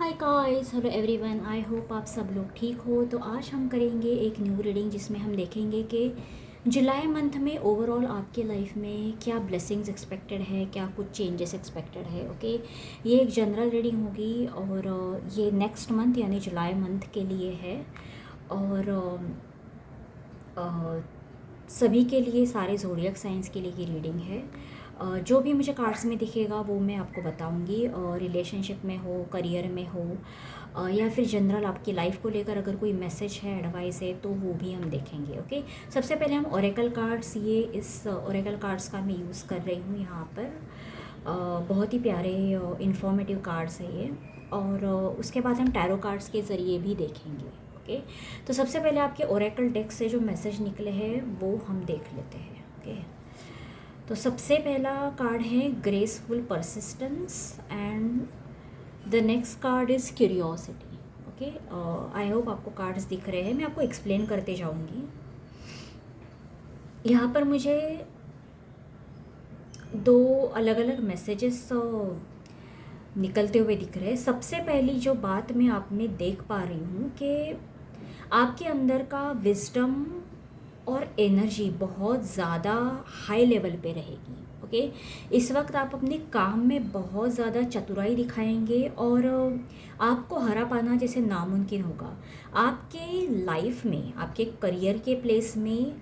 Hi guys, hello everyone. I hope आप सब लोग ठीक हो। तो आज हम करेंगे एक न्यू रीडिंग जिसमें हम देखेंगे कि जुलाई मंथ में ओवरऑल आपके लाइफ में क्या ब्लेसिंग्स एक्सपेक्टेड है, क्या कुछ चेंजेस एक्सपेक्टेड है। ओके, ये एक जनरल रीडिंग होगी और ये नेक्स्ट मंथ यानी जुलाई मंथ के लिए है। और अ, सभी के लिए, सारे ज़ोडिएक साइंस के लिए ये रीडिंग है। जो भी मुझे कार्ड्स में दिखेगा वो मैं आपको बताऊंगी। रिलेशनशिप में हो, करियर में हो, या फिर जनरल आपकी लाइफ को लेकर अगर कोई मैसेज है, एडवाइस है, तो वो भी हम देखेंगे। ओके, सबसे पहले हम ओरेकल कार्ड्स, ये इस ओरेकल कार्ड्स का मैं यूज़ कर रही हूँ यहाँ पर। बहुत ही प्यारे इंफॉर्मेटिव कार्ड्स है ये। और उसके बाद हम टैरो कार्ड्स के ज़रिए भी देखेंगे। ओके, तो सबसे पहले आपके ओरेकल डेक से जो मैसेज निकले हैं वो हम देख लेते हैं। ओके, तो सबसे पहला कार्ड है graceful persistence and the next card is curiosity. Okay, I hope आपको कार्ड्स दिख रहे हैं, मैं आपको एक्सप्लेन करते जाऊंगी। यहाँ पर मुझे दो अलग अलग मैसेजेस निकलते हुए दिख रहे हैं। सबसे पहली जो बात मैं आप में देख पा रही हूँ कि आपके अंदर का विजडम और एनर्जी बहुत ज़्यादा हाई लेवल पे रहेगी। ओके, इस वक्त आप अपने काम में बहुत ज़्यादा चतुराई दिखाएंगे और आपको हरा पाना जैसे नामुमकिन होगा। आपके लाइफ में, आपके करियर के प्लेस में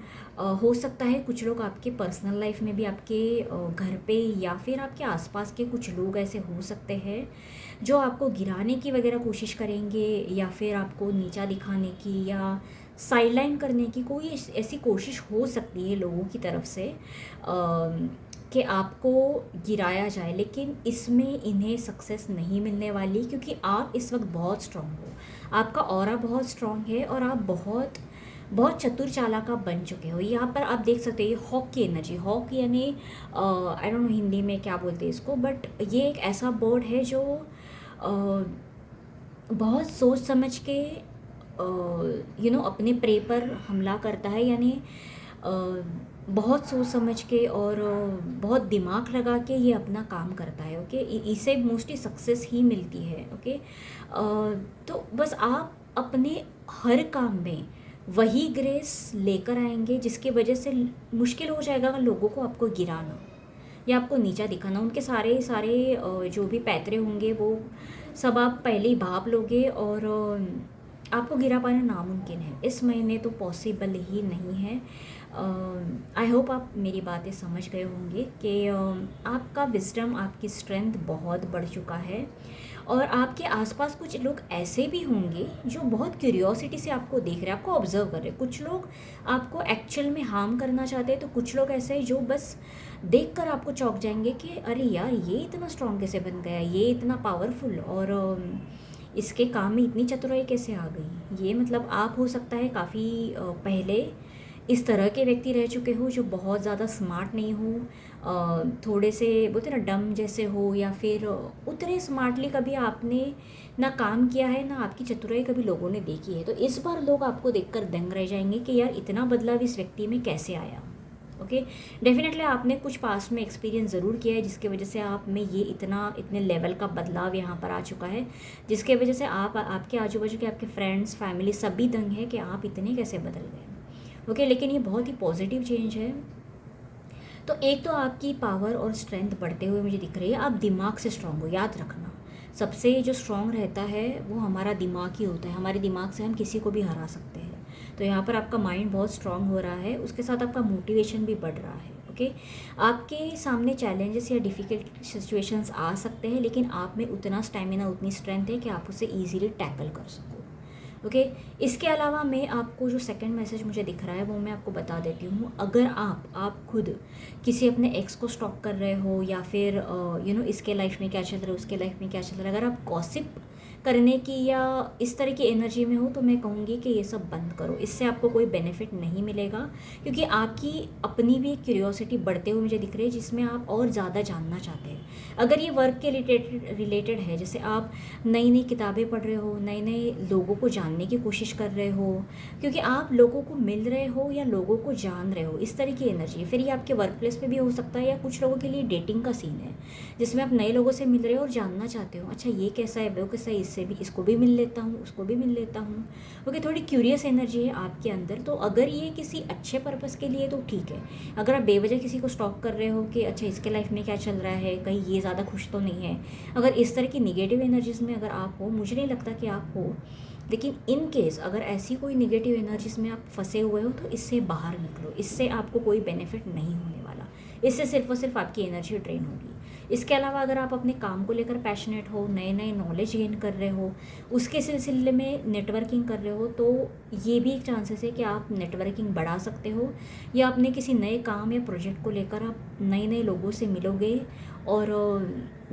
हो सकता है कुछ लोग आपके पर्सनल लाइफ में भी, आपके घर पे या फिर आपके आसपास के कुछ लोग ऐसे हो सकते हैं जो आपको गिराने की वगैरह कोशिश करेंगे, या फिर आपको नीचा दिखाने की या साइडलाइन करने की कोई ऐसी कोशिश हो सकती है लोगों की तरफ से कि आपको गिराया जाए। लेकिन इसमें इन्हें सक्सेस नहीं मिलने वाली, क्योंकि आप इस वक्त बहुत स्ट्रांग हो, आपका ऑरा बहुत स्ट्रांग है और आप बहुत बहुत चतुर चालाक आप बन चुके हो। यहाँ पर आप देख सकते हैं हॉक की एनर्जी। हॉक यानी आई डोंट नो हिंदी में क्या बोलते हैं इसको, बट ये एक ऐसा बर्ड है जो बहुत सोच समझ के अपने प्रे पर हमला करता है। यानी बहुत सोच समझ के और बहुत दिमाग लगा के ये अपना काम करता है। ओके, इसे मोस्टली सक्सेस ही मिलती है। ओके, तो बस आप अपने हर काम में वही ग्रेस लेकर आएंगे जिसकी वजह से मुश्किल हो जाएगा लोगों को आपको गिराना या आपको नीचा दिखाना। उनके सारे सारे जो भी पैतरे होंगे वो सब आप पहले ही भाप लोगे और आपको गिरा पाना नामुमकिन है। इस महीने तो पॉसिबल ही नहीं है। आई होप आप मेरी बातें समझ गए होंगे कि आपका विजडम, आपकी स्ट्रेंथ बहुत बढ़ चुका है। और आपके आसपास कुछ लोग ऐसे भी होंगे जो बहुत क्यूरियोसिटी से आपको देख रहे हैं, आपको ऑब्जर्व कर रहे हैं। कुछ लोग आपको एक्चुअल में हार्म करना चाहते हैं, तो कुछ लोग ऐसे हैं जो बस देखकर आपको चौंक जाएंगे कि अरे यार, ये इतना स्ट्रांग कैसे बन गया, ये इतना पावरफुल, और इसके काम में इतनी चतुराई कैसे आ गई। ये मतलब आप हो सकता है काफ़ी पहले इस तरह के व्यक्ति रह चुके हो जो बहुत ज़्यादा स्मार्ट नहीं हो, थोड़े से बोलते ना डम जैसे हो, या फिर उतने स्मार्टली कभी आपने ना काम किया है ना आपकी चतुराई कभी लोगों ने देखी है। तो इस बार लोग आपको देखकर दंग रह जाएंगे कि यार इतना बदलाव इस व्यक्ति में कैसे आया। ओके, डेफिनेटली आपने कुछ पास्ट में एक्सपीरियंस ज़रूर किया है जिसकी वजह से आप में ये इतने लेवल का बदलाव यहाँ पर आ चुका है, जिसके वजह से आप, आपके आजू बाजू के आपके फ्रेंड्स, फैमिली सभी दंग है कि आप इतने कैसे बदल गए। ओके, लेकिन ये बहुत ही पॉजिटिव चेंज है। तो एक तो आपकी पावर और स्ट्रेंथ बढ़ते हुए मुझे दिख रही है। आप दिमाग से स्ट्रांग हो, याद रखना। सबसे जो स्ट्रांग रहता है वो हमारा दिमाग ही होता है। हमारे दिमाग से हम किसी को भी हरा सकते हैं। तो यहाँ पर आपका माइंड बहुत स्ट्रांग हो रहा है, उसके साथ आपका मोटिवेशन भी बढ़ रहा है। ओके, आपके सामने चैलेंजेस या डिफ़िकल्ट सिचुएशंस आ सकते हैं, लेकिन आप में उतना स्टेमिना, उतनी स्ट्रेंथ है कि आप उसे ईजिली टैकल कर सको। ओके, इसके अलावा मैं आपको जो सेकंड मैसेज मुझे दिख रहा है वो मैं आपको बता देती हूँ। अगर आप खुद किसी अपने एक्स को स्टॉक कर रहे हो, या फिर इसके लाइफ में क्या चल रहा है, उसके लाइफ में क्या चल रहा है, अगर आप गॉसिप करने की या इस तरह की एनर्जी में हो, तो मैं कहूँगी कि ये सब बंद करो। इससे आपको कोई बेनिफिट नहीं मिलेगा, क्योंकि आपकी अपनी भी एक क्यूरियोसिटी बढ़ते हुए मुझे दिख रही है जिसमें आप और ज़्यादा जानना चाहते हैं। अगर ये वर्क के रिलेटेड है, जैसे आप नई नई किताबें पढ़ रहे हो, नए नए लोगों को जानते जानने की कोशिश कर रहे हो, क्योंकि आप लोगों को मिल रहे हो या लोगों को जान रहे हो, इस तरह की एनर्जी है। फिर ये आपके वर्क प्लेस पे भी हो सकता है, या कुछ लोगों के लिए डेटिंग का सीन है जिसमें आप नए लोगों से मिल रहे हो और जानना चाहते हो, अच्छा ये कैसा है, वो कैसा है, इससे भी, इसको भी मिल लेता हूँ, उसको भी मिल लेता हूँ। ओके, थोड़ी क्यूरियस एनर्जी है आपके अंदर। तो अगर ये किसी अच्छे पर्पज़ के लिए तो ठीक है। अगर आप बेवजह किसी को स्टॉक कर रहे हो कि अच्छा इसके लाइफ में क्या चल रहा है, कहीं ये ज़्यादा खुश तो नहीं है, अगर इस तरह की निगेटिव एनर्जीज़ में अगर आप हो, मुझे नहीं लगता कि आप हो, लेकिन इन केस अगर ऐसी कोई निगेटिव एनर्जीज में आप फंसे हुए हो तो इससे बाहर निकलो। इससे आपको कोई बेनिफिट नहीं होने वाला, इससे सिर्फ और सिर्फ आपकी एनर्जी ड्रेन होगी। इसके अलावा अगर आप अपने काम को लेकर पैशनेट हो, नए नए नॉलेज गेन कर रहे हो, उसके सिलसिले में नेटवर्किंग कर रहे हो, तो ये भी एक चांसेस है कि आप नेटवर्किंग बढ़ा सकते हो, या अपने किसी नए काम या प्रोजेक्ट को लेकर आप नए नए लोगों से मिलोगे और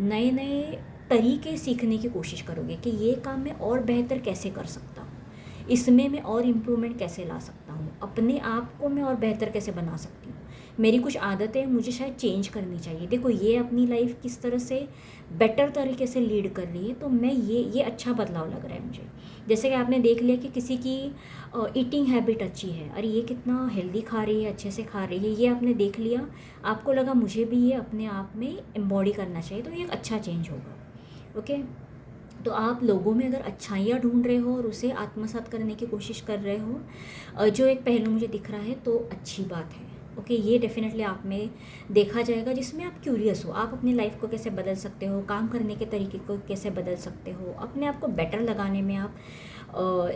नए नए तरीके सीखने की कोशिश करोगे कि ये काम मैं और बेहतर कैसे कर सकता हूँ, इसमें मैं और इम्प्रूवमेंट कैसे ला सकता हूँ, अपने आप को मैं और बेहतर कैसे बना सकती हूँ, मेरी कुछ आदतें मुझे शायद चेंज करनी चाहिए। देखो ये अपनी लाइफ किस तरह से बेटर तरीके से लीड कर रही है, तो मैं ये अच्छा बदलाव लग रहा है मुझे। जैसे कि आपने देख लिया कि किसी की ईटिंग हैबिट अच्छी है, अरे ये कितना हेल्दी खा रही है, अच्छे से खा रही है, ये आपने देख लिया, आपको लगा मुझे भी ये अपने आप में एम्बॉडी करना चाहिए, तो ये एक अच्छा चेंज होगा। ओके, तो आप लोगों में अगर अच्छाइयाँ ढूंढ रहे हो और उसे आत्मसात करने की कोशिश कर रहे हो, जो एक पहलू मुझे दिख रहा है, तो अच्छी बात है। ओके, ये डेफिनेटली आप में देखा जाएगा जिसमें आप क्यूरियस हो, आप अपनी लाइफ को कैसे बदल सकते हो, काम करने के तरीके को कैसे बदल सकते हो, अपने आप को बेटर लगाने में आप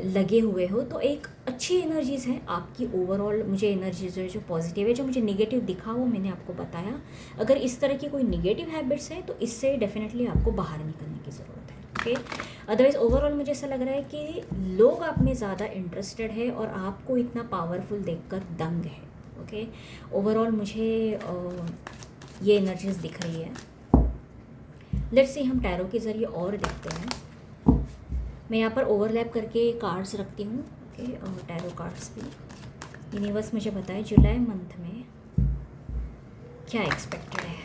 लगे हुए हो, तो एक अच्छी एनर्जीज़ है आपकी ओवरऑल। मुझे एनर्जीज जो पॉजिटिव है, जो मुझे नेगेटिव दिखा वो मैंने आपको बताया। अगर इस तरह की कोई नेगेटिव हैबिट्स है तो इससे डेफिनेटली आपको बाहर निकलने की ज़रूरत है। ओके, अदरवाइज़ ओवरऑल मुझे ऐसा लग रहा है कि लोग आप में ज़्यादा इंटरेस्टेड है और आपको इतना पावरफुल देखकर दंग है। ओके, ओवरऑल मुझे ये एनर्जीज दिख रही है। लेट्स सी हम टैरो के ज़रिए और देखते हैं। मैं यहाँ पर ओवरलैप करके कार्ड्स रखती हूँ। ओके, टैरो कार्ड्स भी यूनिवर्स मुझे बताए जुलाई मंथ में क्या एक्सपेक्टेड है।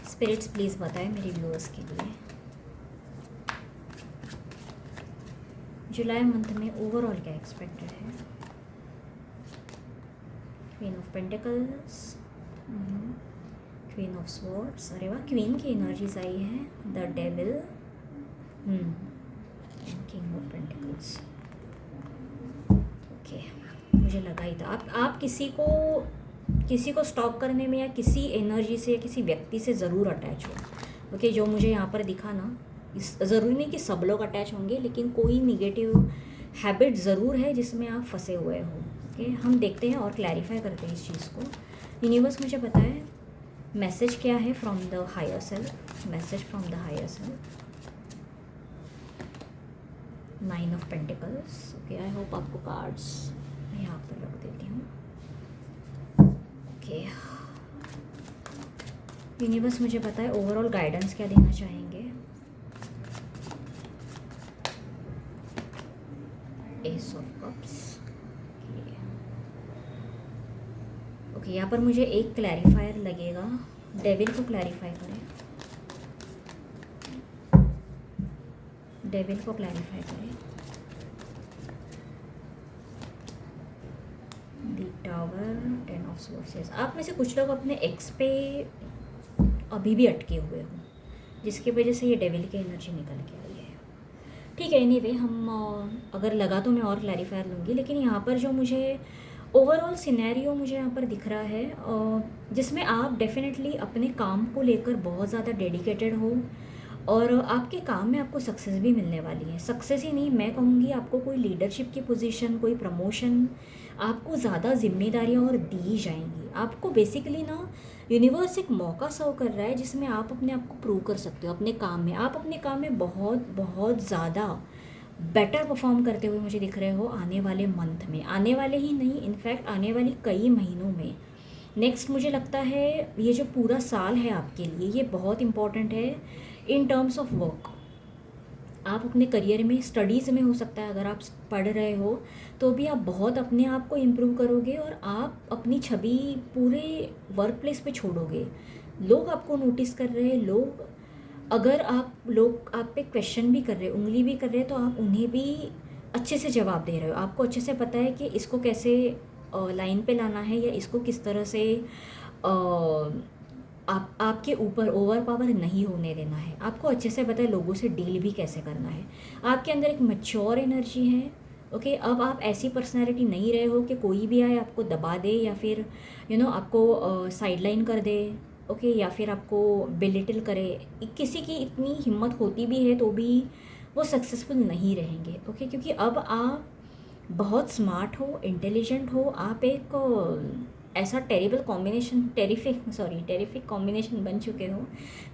स्पिरिट्स प्लीज़ बताएं मेरे व्यूअर्स के लिए जुलाई मंथ में ओवरऑल क्या एक्सपेक्टेड है। Queen of pentacles, queen of swords, अरे वाह, क्वीन की एनर्जीज आई है, the devil, king of pentacles. Okay, मुझे लगा ही था आप किसी को स्टॉक करने में या किसी एनर्जी से या किसी व्यक्ति से ज़रूर अटैच हो। ओके, जो मुझे यहाँ पर दिखा ना, ज़रूरी नहीं कि सब लोग अटैच होंगे, लेकिन कोई निगेटिव हैबिट ज़रूर है जिसमें आप फंसे हुए हो। ओके, हम देखते हैं और क्लैरिफाई करते हैं इस चीज़ को। यूनिवर्स मुझे बताए मैसेज क्या है from the higher self, message from the higher self. 9 of pentacles. Okay, I hope आपको कार्ड्स मैं यहाँ पर रख देती हूँ। ओके, यूनिवर्स मुझे बताए ओवरऑल गाइडेंस क्या देना चाहेंगे। S of cups. ओके, यहाँ पर मुझे एक क्लैरिफायर लगेगा, डेविल को क्लैरिफाई करें, डेविल को क्लैरिफाई करें। The tower, 10 of sources. आप में से कुछ लोग अपने एक्स पे अभी भी अटके हुए हो, जिसकी वजह से ये डेविल की एनर्जी निकल के आई है। ठीक है, एनीवे हम अगर लगा तो मैं और क्लैरिफायर लूँगी, लेकिन यहाँ पर जो मुझे ओवरऑल सिनेरियो मुझे यहाँ पर दिख रहा है, जिसमें आप डेफिनेटली अपने काम को लेकर बहुत ज़्यादा डेडिकेटेड हो और आपके काम में आपको सक्सेस भी मिलने वाली है। सक्सेस ही नहीं, मैं कहूँगी आपको कोई लीडरशिप की पोजीशन, कोई प्रमोशन, आपको ज़्यादा जिम्मेदारियाँ और दी जाएंगी। आपको बेसिकली ना यूनिवर्स एक मौका सर्व कर रहा है जिसमें आप अपने आप को प्रूव कर सकते हो अपने काम में। आप अपने काम में बहुत बहुत ज़्यादा बेटर परफॉर्म करते हुए मुझे दिख रहे हो आने वाले मंथ में, आने वाले ही नहीं, इनफैक्ट आने वाली कई महीनों में। नेक्स्ट मुझे लगता है ये जो पूरा साल है आपके लिए ये बहुत इम्पॉर्टेंट है इन टर्म्स ऑफ वर्क। आप अपने करियर में स्टडीज़ में हो सकता है, अगर आप पढ़ रहे हो तो भी आप बहुत अपने आप को इम्प्रूव करोगे और आप अपनी छवि पूरे वर्क प्लेस पे छोड़ोगे। लोग आपको नोटिस कर रहे हैं, अगर लोग आप पे क्वेश्चन भी कर रहे हैं, उंगली भी कर रहे हैं, तो आप उन्हें भी अच्छे से जवाब दे रहे हो। आपको अच्छे से पता है कि इसको कैसे लाइन पे लाना है, या इसको किस तरह से आपके ऊपर ओवर पावर नहीं होने देना है। आपको अच्छे से पता है लोगों से डील भी कैसे करना है। आपके अंदर एक मैच्योर एनर्जी है। ओके, अब आप ऐसी पर्सनैलिटी नहीं रहे हो कि कोई भी आए आपको दबा दे, या फिर आपको साइडलाइन कर दे। ओके, या फिर आपको बिलिटिल करे। किसी की इतनी हिम्मत होती भी है तो भी वो सक्सेसफुल नहीं रहेंगे। ओके, क्योंकि अब आप बहुत स्मार्ट हो, इंटेलिजेंट हो, आप एक ऐसा टेरिफिक कॉम्बिनेशन बन चुके हो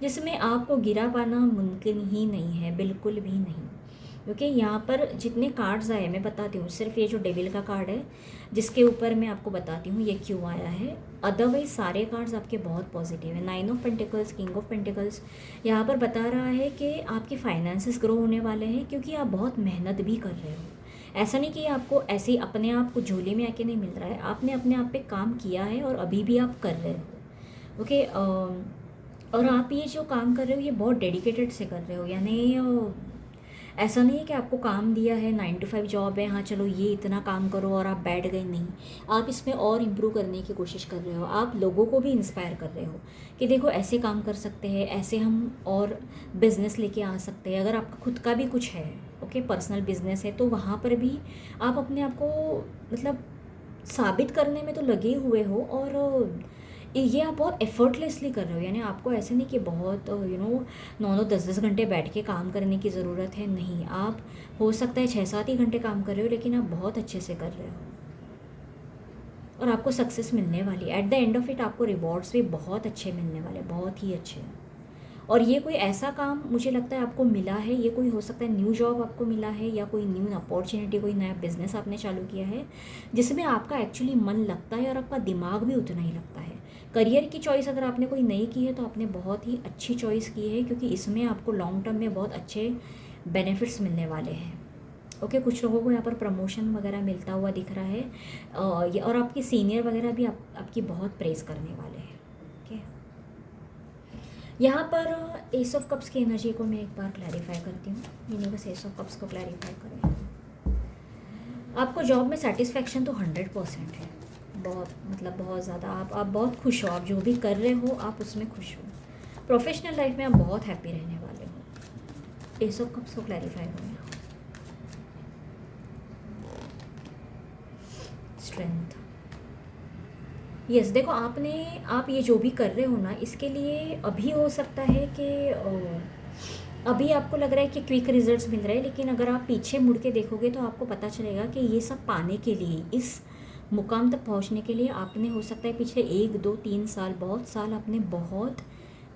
जिसमें आपको गिरा पाना मुमकिन ही नहीं है, बिल्कुल भी नहीं। क्योंकि यहाँ पर जितने कार्ड्स आए मैं बताती हूँ, सिर्फ ये जो डेविल का कार्ड है जिसके ऊपर मैं आपको बताती हूँ ये क्यों आया है। अदरवाइज सारे कार्ड्स आपके बहुत पॉजिटिव है। 9 of pentacles, king of pentacles यहाँ पर बता रहा है कि आपके फाइनेंसेस ग्रो होने वाले हैं, क्योंकि आप बहुत मेहनत भी कर रहे हो। ऐसा नहीं कि आपको ऐसे ही अपने आप को झोली में आके नहीं मिल रहा है, आपने अपने आप पे काम किया है और अभी भी आप कर रहे हो। ओके, और आप ये जो काम कर रहे हो ये बहुत डेडिकेटेड से कर रहे हो। यानी ऐसा नहीं है कि आपको काम दिया है 9 to 5 जॉब है, हाँ चलो ये इतना काम करो और आप बैठ गए, नहीं। आप इसमें और इम्प्रूव करने की कोशिश कर रहे हो। आप लोगों को भी इंस्पायर कर रहे हो कि देखो ऐसे काम कर सकते हैं, ऐसे हम और बिज़नेस लेके आ सकते हैं। अगर आपका खुद का भी कुछ है, ओके, पर्सनल बिजनेस है, तो वहाँ पर भी आप अपने आप को मतलब साबित करने में तो लगे हुए हो। और ये आप बहुत एफर्टलेसली कर रहे हो। यानी आपको ऐसे नहीं कि बहुत 9-10 घंटे बैठ के काम करने की ज़रूरत है, नहीं। आप हो सकता है 6-7 ही घंटे काम कर रहे हो, लेकिन आप बहुत अच्छे से कर रहे हो और आपको सक्सेस मिलने वाली। At the end of it आपको रिवॉर्ड्स भी बहुत अच्छे मिलने वाले, बहुत ही अच्छे। और ये कोई ऐसा काम मुझे लगता है आपको मिला है, ये कोई हो सकता है न्यू जॉब आपको मिला है, या कोई न्यू अपॉर्चुनिटी, कोई नया बिजनेस आपने चालू किया है जिसमें आपका एक्चुअली मन लगता है और आपका दिमाग भी उतना ही लगता है। करियर की चॉइस अगर आपने कोई नई की है तो आपने बहुत ही अच्छी चॉइस की है, क्योंकि इसमें आपको लॉन्ग टर्म में बहुत अच्छे बेनिफिट्स मिलने वाले हैं। ओके, कुछ लोगों को यहाँ पर प्रमोशन वगैरह मिलता हुआ दिख रहा है, और आपके सीनियर वगैरह भी आपकी बहुत प्रेज करने वाले हैं। ओके, यहाँ पर एस ऑफ कप्स की एनर्जी को मैं एक बार क्लैरिफाई करती हूँ। यूनिवर्स एस ऑफ कप्स को क्लैरिफाई करें। आपको जॉब में सेटिस्फैक्शन तो 100% है, बहुत मतलब बहुत ज़्यादा। आप बहुत खुश हो, आप जो भी कर रहे हो आप उसमें खुश हो। प्रोफेशनल लाइफ में आप बहुत हैप्पी रहने वाले हो। एस ऑफ कप्स को क्लैरिफाई करें। स्ट्रेंथ, यस, देखो आप ये जो भी कर रहे हो ना, इसके लिए अभी हो सकता है कि अभी आपको लग रहा है कि क्विक रिजल्ट्स मिल रहे हैं, लेकिन अगर आप पीछे मुड़ के देखोगे तो आपको पता चलेगा कि ये सब पाने के लिए, इस मुकाम तक पहुंचने के लिए आपने हो सकता है पिछले 1-2-3 साल, बहुत साल आपने बहुत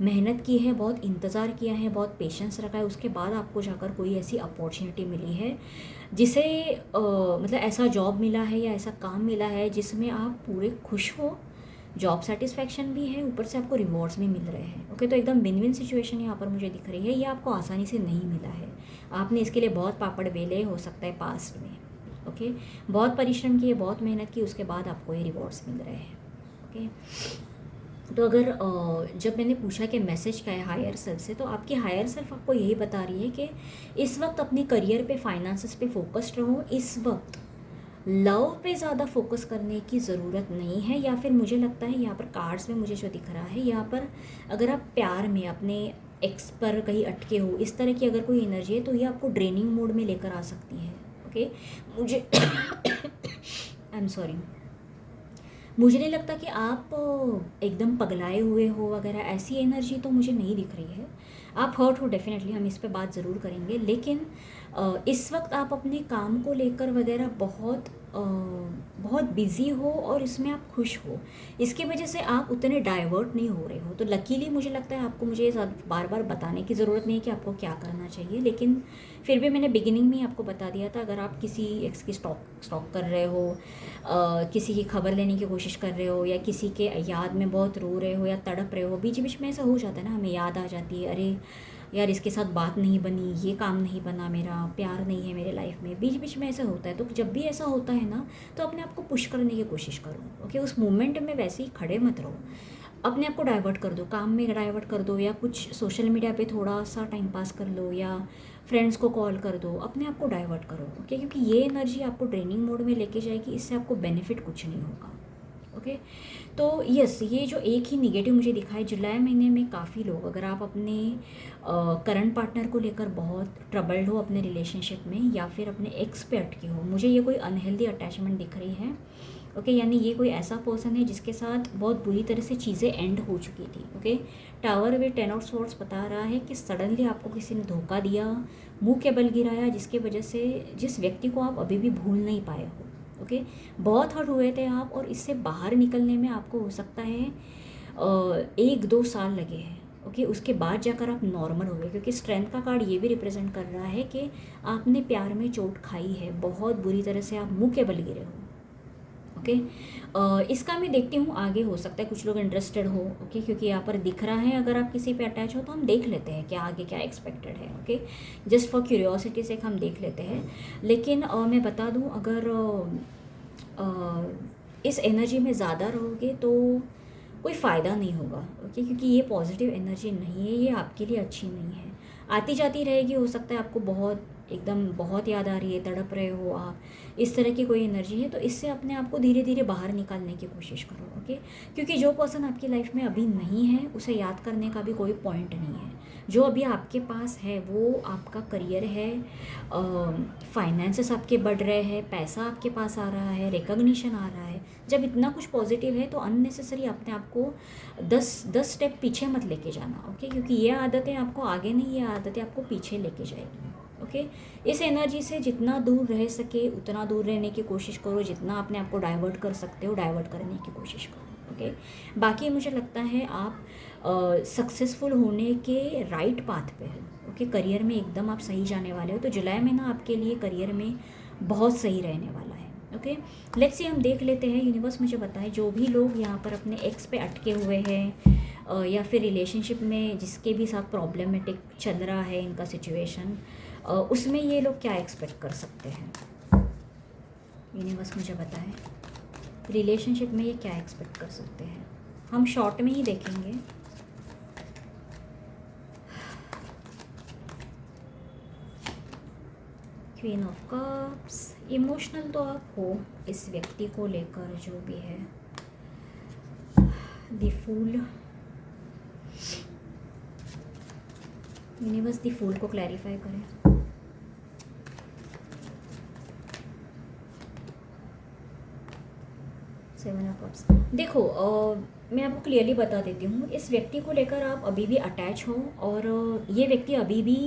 मेहनत की है, बहुत इंतज़ार किया है, बहुत पेशेंस रखा है। उसके बाद आपको जाकर कोई ऐसी अपॉर्चुनिटी मिली है जिसे मतलब ऐसा जॉब मिला है या ऐसा काम मिला है जिसमें आप पूरे खुश हो, जॉब सेटिस्फैक्शन भी है, ऊपर से आपको रिवॉर्ड्स भी मिल रहे हैं। ओके, तो एकदम विन विन सिचुएशन यहाँ पर मुझे दिख रही है। ये आपको आसानी से नहीं मिला है, आपने इसके लिए बहुत पापड़ बेले हो सकता है पास्ट में। ओके, बहुत परिश्रम किए, बहुत मेहनत की, उसके बाद आपको ये रिवॉर्ड्स मिल रहे हैं। ओके, तो अगर जब मैंने पूछा कि मैसेज क्या है हायर सेल्फ से, तो आपकी हायर सेल्फ आपको यही बता रही है कि इस वक्त अपने करियर पे, फाइनेंसेस पे फोकस्ड रहो। इस वक्त लव पे ज़्यादा फोकस करने की ज़रूरत नहीं है। या फिर मुझे लगता है यहाँ पर कार्ड्स में मुझे जो दिख रहा है, यहाँ पर अगर आप प्यार में अपने एक्स पर कहीं अटके हो, इस तरह की अगर कोई एनर्जी है तो ये आपको ड्रेनिंग मोड में लेकर आ सकती है। ओके, मुझे आई एम सॉरी, मुझे नहीं लगता कि आप एकदम पगलाए हुए हो वगैरह, ऐसी एनर्जी तो मुझे नहीं दिख रही है। आप हर्ट हो डेफिनेटली, हम इस पे बात ज़रूर करेंगे, लेकिन इस वक्त आप अपने काम को लेकर वगैरह बहुत बिज़ी हो और इसमें आप खुश हो। इसकी वजह से आप उतने डाइवर्ट नहीं हो रहे हो। तो लकीली मुझे लगता है आपको मुझे बार बार बताने की ज़रूरत नहीं है कि आपको क्या करना चाहिए, लेकिन फिर भी मैंने बिगिनिंग में ही आपको बता दिया था। अगर आप किसी एक्स की स्टॉक कर रहे हो, किसी की खबर लेने की कोशिश कर रहे हो, या किसी के याद में बहुत रो रहे हो या तड़प रहे हो, बीच बीच में ऐसा हो जाता है ना, हमें याद आ जाती है, अरे यार इसके साथ बात नहीं बनी, ये काम नहीं बना, मेरा प्यार नहीं है मेरे लाइफ में, बीच बीच में ऐसा होता है। तो जब भी ऐसा होता है ना, तो अपने आप को पुश करने की कोशिश करो, ओके। उस मोमेंट में वैसे ही खड़े मत रहो, अपने आप को डाइवर्ट कर दो, काम में डाइवर्ट कर दो, या कुछ सोशल मीडिया पे थोड़ा सा टाइम पास कर लो, या फ्रेंड्स को कॉल कर दो, अपने आप को डाइवर्ट करो, ओके। क्योंकि ये एनर्जी आपको ड्रेनिंग मोड में लेके जाएगी, इससे आपको बेनिफिट कुछ नहीं होगा, ओके। तो यस, ये जो एक ही निगेटिव मुझे दिखा है जुलाई महीने में, काफ़ी लोग, अगर आप अपने करंट पार्टनर को लेकर बहुत ट्रबल्ड हो अपने रिलेशनशिप में, या फिर अपने एक्स पे अटके हो, मुझे ये कोई अनहेल्दी अटैचमेंट दिख रही है, ओके। यानी ये कोई ऐसा पर्सन है जिसके साथ बहुत बुरी तरह से चीज़ें एंड हो चुकी थी, okay. Tower way 10 of swords बता रहा है कि सडनली आपको किसी ने धोखा दिया, मुंह के बल गिराया, जिसकी वजह से जिस व्यक्ति को आप अभी भी भूल नहीं पाए हो, ओके। बहुत हर्ट हुए थे आप, और इससे बाहर निकलने में आपको हो सकता है 1-2 साल लगे हैं, ओके। उसके बाद जाकर आप नॉर्मल हो गए, क्योंकि स्ट्रेंथ का कार्ड ये भी रिप्रेजेंट कर रहा है कि आपने प्यार में चोट खाई है, बहुत बुरी तरह से आप मुंह के बल गिरे हो, ओके। इसका मैं देखती हूँ आगे, हो सकता है कुछ लोग इंटरेस्टेड हो, ओके। क्योंकि यहाँ पर दिख रहा है अगर आप किसी पे अटैच हो तो हम देख लेते हैं क्या आगे क्या एक्सपेक्टेड है, ओके। जस्ट फॉर क्यूरियोसिटी से हम देख लेते हैं। लेकिन मैं बता दूँ, अगर इस एनर्जी में ज़्यादा रहोगे तो कोई फ़ायदा नहीं होगा, ओके। क्योंकि ये पॉजिटिव एनर्जी नहीं है, ये आपके लिए अच्छी नहीं है, आती जाती रहेगी। हो सकता है आपको बहुत एकदम बहुत याद आ रही है, तड़प रहे हो आप, इस तरह की कोई एनर्जी है, तो इससे अपने आप को धीरे धीरे बाहर निकालने की कोशिश करो, ओके। क्योंकि जो पर्सन आपकी लाइफ में अभी नहीं है, उसे याद करने का भी कोई पॉइंट नहीं है। जो अभी आपके पास है वो आपका करियर है, फाइनेंसेस आपके बढ़ रहे हैं, पैसा आपके पास आ रहा है, रिकॉग्निशन आ रहा है। जब इतना कुछ पॉजिटिव है तो अननेसेसरी अपने आप को 10 स्टेप पीछे मत लेके जाना, ओके। क्योंकि ये आदतें आपको आगे नहीं, ये आदतें आपको पीछे लेके जाएगी, ओके। इस एनर्जी से जितना दूर रह सके उतना दूर रहने की कोशिश करो, जितना अपने आप को डाइवर्ट कर सकते हो डाइवर्ट करने की कोशिश करो, ओके। बाकी मुझे लगता है आप सक्सेसफुल होने के राइट पाथ पे हो, ओके। करियर में एकदम आप सही जाने वाले हो, तो जुलाई महीना आपके लिए करियर में बहुत सही रहने वाला है, ओके। लेट्स सी, हम देख लेते हैं यूनिवर्स मुझे बताए, जो भी लोग यहाँ पर अपने एक्स पे अटके हुए हैं या फिर रिलेशनशिप में जिसके भी साथ प्रॉब्लमेटिक चल रहा है इनका सिचुएशन, उसमें ये लोग क्या एक्सपेक्ट कर सकते हैं। यूनिवर्स मुझे बताएं, रिलेशनशिप में ये क्या एक्सपेक्ट कर सकते हैं। हम शॉर्ट में ही देखेंगे। क्वीन ऑफ कप्स, इमोशनल तो आप हो इस व्यक्ति को लेकर, जो भी है। The fool, universe the fool को क्लैरिफाई करें। सेवन ऑफ कप्स, देखो मैं आपको क्लियरली बता देती हूँ, इस व्यक्ति को लेकर आप अभी भी अटैच हो, और ये व्यक्ति अभी भी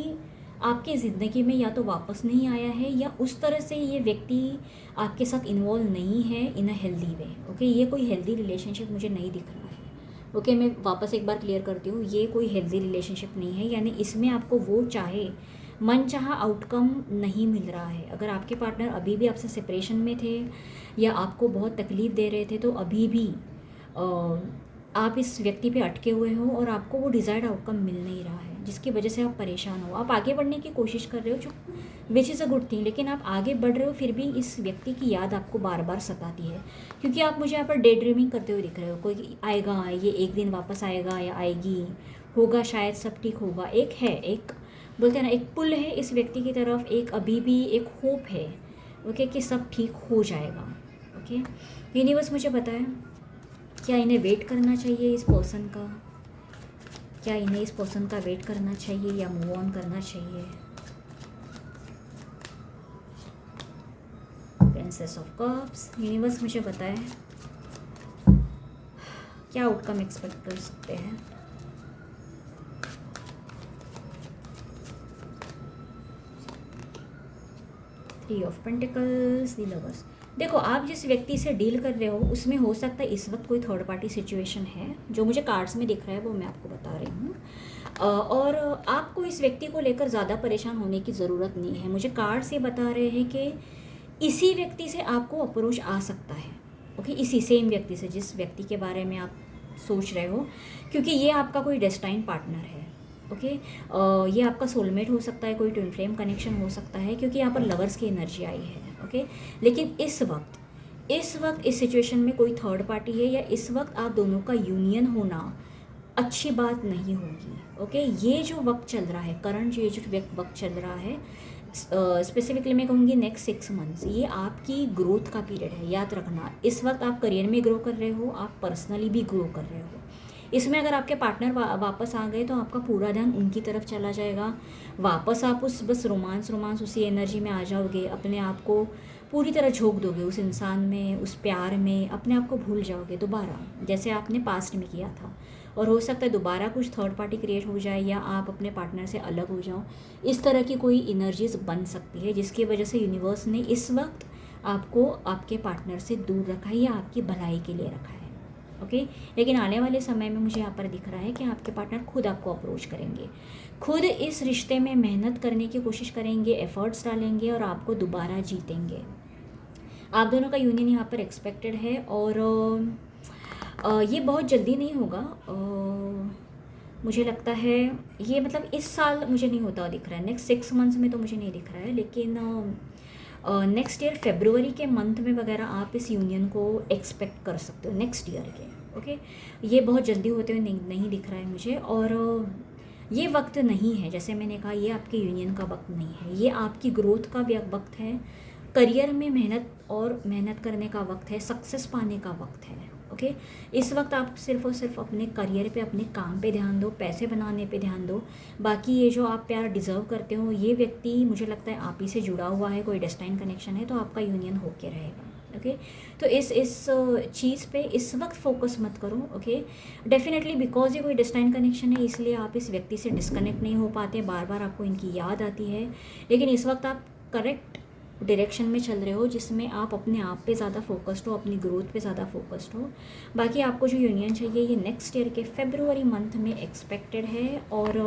आपकी ज़िंदगी में या तो वापस नहीं आया है, या उस तरह से ये व्यक्ति आपके साथ इन्वॉल्व नहीं है इन अ हेल्दी वे, ओके। ये कोई हेल्दी रिलेशनशिप मुझे नहीं दिख रहा है, ओके। मैं वापस एक बार क्लियर करती हूँ, ये कोई हेल्दी रिलेशनशिप नहीं है, यानी इसमें आपको वो चाहे मनचाहा आउटकम नहीं मिल रहा है। अगर आपके पार्टनर अभी भी आपसे सेपरेशन में थे या आपको बहुत तकलीफ़ दे रहे थे, तो अभी भी आप इस व्यक्ति पे अटके हुए हो और आपको वो डिज़ायर्ड आउटकम मिल नहीं रहा है, जिसकी वजह से आप परेशान हो। आप आगे बढ़ने की कोशिश कर रहे हो, जो which is a good thing, लेकिन आप आगे बढ़ रहे हो, फिर भी इस व्यक्ति की याद आपको बार बार सताती है। क्योंकि आप मुझे यहाँ पर डे ड्रीमिंग करते हुए दिख रहे हो, कोई आएगा, ये एक दिन वापस आएगा या आएगी, होगा शायद, सब ठीक होगा। एक है, एक बोलते हैं ना, एक पुल है इस व्यक्ति की तरफ, एक अभी भी एक होप है, ओके, कि सब ठीक हो जाएगा, ओके। यूनिवर्स मुझे बताए, क्या इन्हें वेट करना चाहिए इस पर्सन का, क्या इन्हें इस पर्सन का वेट करना चाहिए या मूव ऑन करना चाहिए। प्रिंसेस ऑफ कप्स, यूनिवर्स मुझे बताए क्या आउटकम एक्सपेक्ट कर सकते हैं। Three of pentacles, the lovers. देखो, आप जिस व्यक्ति से डील कर रहे हो उसमें हो सकता है इस वक्त कोई थर्ड पार्टी सिचुएशन है, जो मुझे कार्ड्स में दिख रहा है वो मैं आपको बता रही हूँ। और आपको इस व्यक्ति को लेकर ज़्यादा परेशान होने की ज़रूरत नहीं है। मुझे कार्ड्स ये बता रहे हैं कि इसी व्यक्ति से आपको अप्रोच आ सकता है, ओके। इसी सेम व्यक्ति से, जिस व्यक्ति के बारे में आप सोच रहे हो, क्योंकि ये आपका कोई डेस्टाइन पार्टनर है, ओके। ये आपका सोलमेट हो सकता है, कोई ट्विन फ्लेम कनेक्शन हो सकता है, क्योंकि यहाँ पर लवर्स की एनर्जी आई है। ओके, लेकिन इस वक्त इस सिचुएशन में कोई थर्ड पार्टी है, या इस वक्त आप दोनों का यूनियन होना अच्छी बात नहीं होगी। ओके, ये जो वक्त चल रहा है करंट, ये जो वक्त चल रहा है, स्पेसिफिकली मैं कहूँगी नेक्स्ट 6 मंथ्स, ये आपकी ग्रोथ का पीरियड है। याद रखना, इस वक्त आप करियर में ग्रो कर रहे हो, आप पर्सनली भी ग्रो कर रहे हो। इसमें अगर आपके पार्टनर वापस आ गए तो आपका पूरा ध्यान उनकी तरफ चला जाएगा। वापस आप उस बस रोमांस उसी एनर्जी में आ जाओगे, अपने आप को पूरी तरह झोंक दोगे उस इंसान में, उस प्यार में, अपने आप को भूल जाओगे दोबारा, जैसे आपने पास्ट में किया था। और हो सकता है दोबारा कुछ थर्ड पार्टी क्रिएट हो जाए, या आप अपने पार्टनर से अलग हो जाओ। इस तरह की कोई एनर्जीज बन सकती है, जिसकी वजह से यूनिवर्स ने इस वक्त आपको आपके पार्टनर से दूर रखा है, या आपकी भलाई के लिए रखा है। ओके, लेकिन आने वाले समय में मुझे यहाँ पर दिख रहा है कि आपके पार्टनर खुद आपको अप्रोच करेंगे, खुद इस रिश्ते में मेहनत करने की कोशिश करेंगे, एफर्ट्स डालेंगे, और आपको दोबारा जीतेंगे। आप दोनों का यूनियन यहाँ पर एक्सपेक्टेड है, और ये बहुत जल्दी नहीं होगा। मुझे लगता है ये मतलब इस साल मुझे नहीं होता दिख रहा है, नेक्स्ट 6 मंथ्स में तो मुझे नहीं दिख रहा है, लेकिन नेक्स्ट ईयर फरवरी के मंथ में वगैरह आप इस यूनियन को एक्सपेक्ट कर सकते हो, नेक्स्ट ईयर के। ओके, ये बहुत जल्दी होते हुए नहीं दिख रहा है मुझे। और ये वक्त नहीं है, जैसे मैंने कहा, ये आपके यूनियन का वक्त नहीं है, ये आपकी ग्रोथ का भी वक्त है, करियर में मेहनत करने का वक्त है, सक्सेस पाने का वक्त है। ओके, इस वक्त आप सिर्फ और सिर्फ अपने करियर पे, अपने काम पे ध्यान दो, पैसे बनाने पे ध्यान दो। बाकी ये जो आप प्यार डिज़र्व करते हो, ये व्यक्ति मुझे लगता है आप ही से जुड़ा हुआ है, कोई डेस्टाइन कनेक्शन है, तो आपका यूनियन होके रहेगा। ओके, तो इस चीज़ पे इस वक्त फोकस मत करो। ओके, डेफिनेटली बिकॉज ये कोई डेस्टाइन कनेक्शन है, इसलिए आप इस व्यक्ति से डिस्कनेक्ट नहीं हो पाते, बार बार आपको इनकी याद आती है, लेकिन इस वक्त आप करेक्ट डायरेक्शन में चल रहे हो, जिसमें आप अपने आप पे ज़्यादा फोकस्ड हो, अपनी ग्रोथ पे ज़्यादा फोकस्ड हो। बाकी आपको जो यूनियन चाहिए, ये नेक्स्ट ईयर के फरवरी मंथ में एक्सपेक्टेड है। और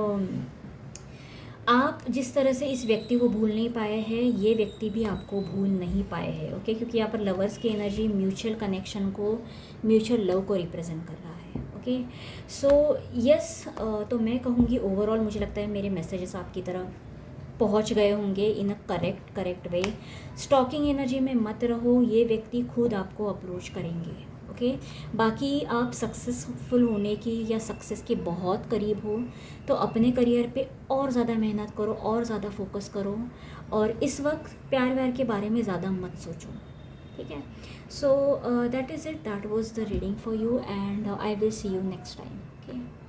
आप जिस तरह से इस व्यक्ति को भूल नहीं पाए हैं, ये व्यक्ति भी आपको भूल नहीं पाए हैं। ओके, क्योंकि यहाँ पर लवर्स की एनर्जी म्यूचुअल कनेक्शन को, म्यूचुअल लव को रिप्रेजेंट कर रहा है। ओके, सो यस, तो मैं कहूँगी ओवरऑल मुझे लगता है मेरे मैसेजेस आपकी तरफ पहुंच गए होंगे in a correct way. Stocking energy में मत रहो, ये व्यक्ति खुद आपको अप्रोच करेंगे। ओके, बाकी आप सक्सेसफुल होने की या सक्सेस के बहुत करीब हो, तो अपने करियर पे और ज़्यादा मेहनत करो, और ज़्यादा फोकस करो, और इस वक्त प्यार व्यार के बारे में ज़्यादा मत सोचो। ठीक है, so that is it, that was the reading for you, and I will see you next time. Okay.